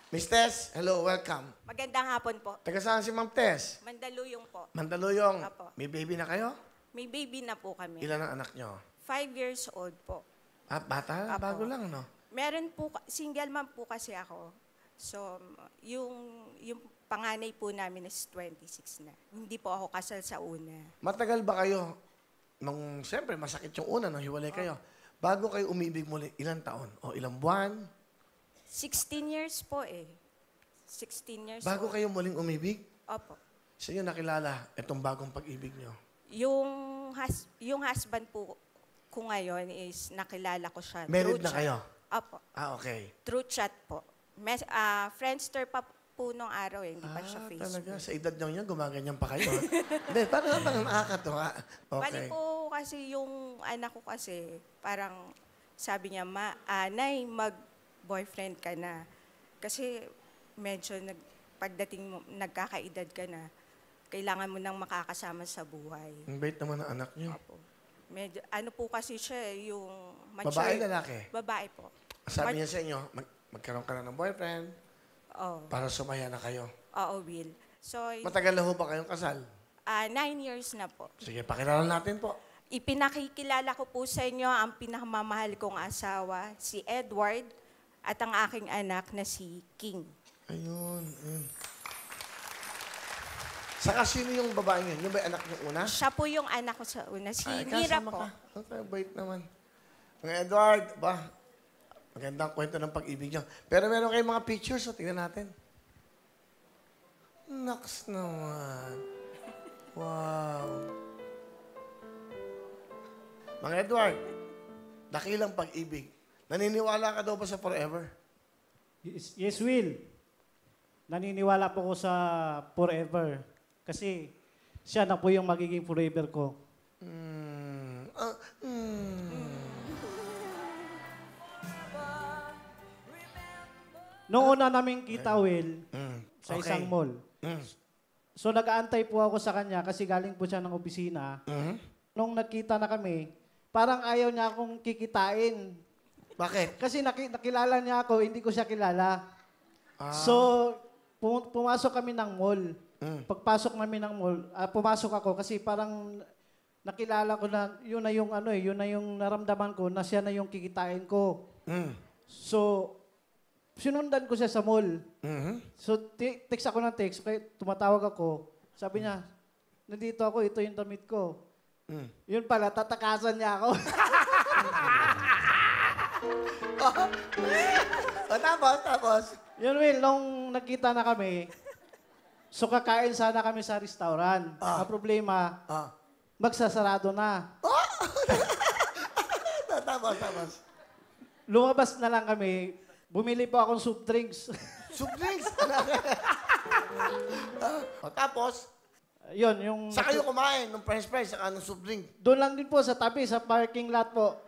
Miss Tess, hello, welcome. Magandang hapon po. Taga saan si Ma'am Tess? Mandaluyong po. Mandaluyong. Apo. May baby na kayo? May baby na po kami. Ilan ang anak nyo? 5 years old po. Ah, bata? Apo. Bago lang, no? Meron po, single mom po kasi ako. So, yung panganay po namin is 26 na. Hindi po ako kasal sa una. Matagal ba kayo? Nung, siyempre, masakit yung una nung hiwalay kayo. Bago kayo umibig muli, ilang taon? O ilang buwan? 16 years po eh. 16 years Bago old. kayo muling umibig? Opo. Sa inyo nakilala itong bagong pag-ibig nyo? Yung husband po ko ngayon is nakilala ko siya. Married through na chat. kayo? Opo. Ah, okay. Through chat po. Friendster pa po nung araw eh. Hindi pa siya Facebook. Talaga. Sa edad nyo yun, gumaganyan pa kayo. Hindi, parang nakakatuwa. Bali Okay. po kasi yung anak ko kasi, parang sabi niya, Nay, mag-boyfriend ka na. Kasi medyo pagdating mo, nagkakaedad ka na, kailangan mo nang makakasama sa buhay. Ang bait naman ng anak nyo. Opo. Medyo, ano po kasi siya, yung Babae, lalaki? Babae po. Sabi niya sa inyo, magkaroon ka na ng boyfriend Oo. para sumaya na kayo. Oo, Will. So, Matagal na ho ba kayong kasal? 9 years na po. Sige, pakilala natin po. Ipinakikilala ko po sa inyo ang pinakamamahal kong asawa, si Edward, at ang aking anak na si King. Ayun. Saka sino yung babae yun? Yung ba yung anak niyo una? Siya po yung anak ko sa una, si Ay, Mira kasama po. ka. Okay, bait naman. Mga Edward, ba? Magandang kwento ng pag-ibig niyo. Pero meron kayong mga pictures, so tingnan natin. Naks naman. Wow. Mga Edward, dakilang pag-ibig. Naniniwala ka daw ba sa forever? Yes, Will. Naniniwala po ko sa forever. Kasi siya na po yung magiging forever ko. Noong una namin kita, Will, sa Okay. isang mall. Mm. So nag-aantay po ako sa kanya kasi galing po siya ng opisina. Nung nagkita na kami, parang ayaw niya akong kikitain. Bakit? Kasi nakilala niya ako, hindi ko siya kilala. So, pumasok kami ng mall. Pagpasok namin ng mall, pumasok ako kasi parang nakilala ko na yun na yung yun na yung naramdaman ko na siya na yung kikitain ko. So, sinundan ko siya sa mall. So, text ako ng text, kaya tumatawag ako. Sabi niya, nandito ako, ito yung damit ko. Yun pala, tatakasan niya ako. Tapos? Yun, Will, nung nagkita na kami, so kakain sana kami sa restaurant. Ang problema, magsasarado na. Tapos. Lumabas na lang kami, bumili po akong soup drinks. Soup drinks? Tapos, Yun, yung... sa kayo kumain ng french fries saka ng soup drink? Doon lang din po sa tabi, sa parking lot po.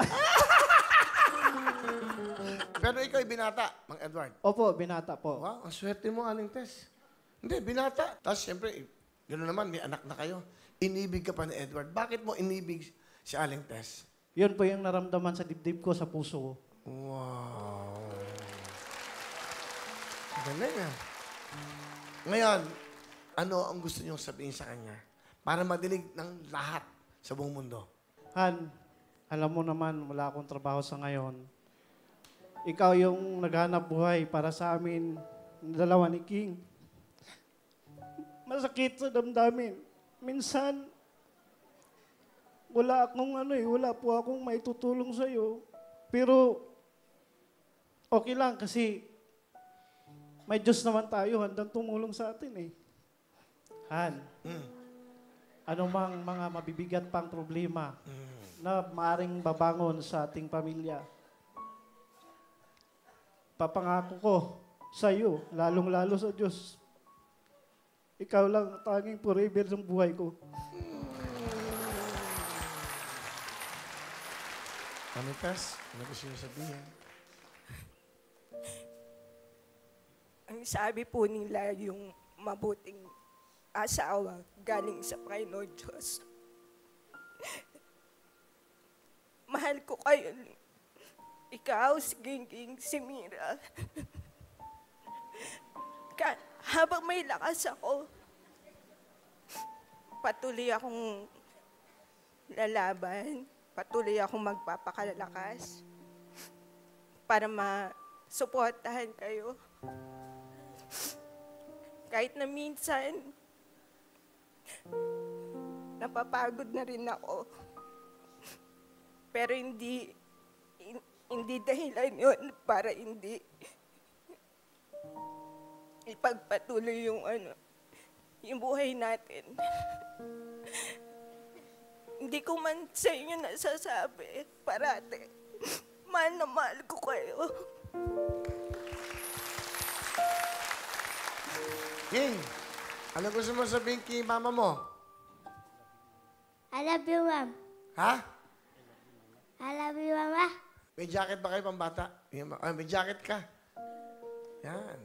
Pero ikaw binata, Mang Edward. Opo, binata po. Wow, ang swerte mo, Aling Tess. Hindi, binata. Tapos siyempre, gano'n naman, may anak na kayo. Inibig ka pa ni Edward. Bakit mo inibig si Aling Tess? Yun po yung naramdaman sa dibdib ko, sa puso ko. Wow. Galing ah. Ngayon, ano ang gusto niyong sabihin sa kanya? Para madinig ng lahat sa buong mundo. Han, alam mo naman, wala akong trabaho sa ngayon. Ikaw yung naghanap buhay para sa amin, dalawa ni King. Masakit sa damdamin. Minsan, wala po akong maitutulong sa'yo. Pero, okay lang kasi may Diyos naman tayo, handang tumulong sa atin eh. Han, anumang mga mabibigat pang problema na maaring babangon sa ating pamilya, papangako ko sa iyo, lalong-lalo sa Diyos, ikaw lang ang tanging forever ng buhay ko. Ano, Tess? Ano gusto niyo sabihin? Ang sabi po nila yung mabuting asawa galing sa Panginoon Diyos. Mahal ko kayo. Ikaw, si Gingging, si Mira. habang may lakas ako, patuloy akong lalaban, patuloy akong magpapakalakas para masuportahan kayo. Kahit na minsan, napapagod na rin ako. Pero hindi dahilan yun para hindi ipagpatuloy yung buhay natin. Hindi ko man sa inyo nasasabi, parate, mahal na mahal ko kayo. King, ano gusto mo sabihin kay mama mo? I love you, Mom. Ha? I love you, Mama. May jacket ba kayo pambata? May jacket ka. Yan.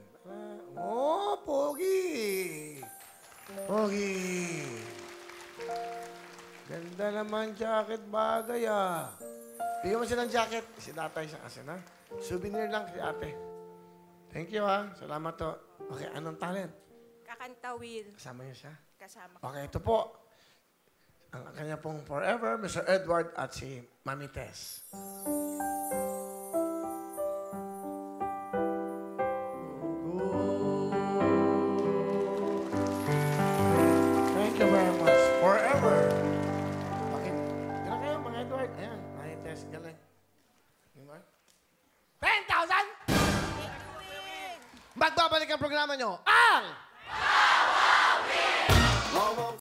Oh, pogi! Pogi! Ganda naman jacket, bagay ah. Bigyan mo siya ng jacket. Si tatay siya kasi na. Souvenir lang si ate. Thank you ah. Salamat to. Okay, anong talent? Kakanta, Will. Kasama niyo siya? Kasama ko. Okay, ito po. Ang kanya pong forever, Mr. Edward at si Mami Tess. Thank you very much. Forever. Okay. Galang kayo, mga Edward. Ayan, Mami Tess, galing. 10,000! Magbabalik ang programa nyo. Ang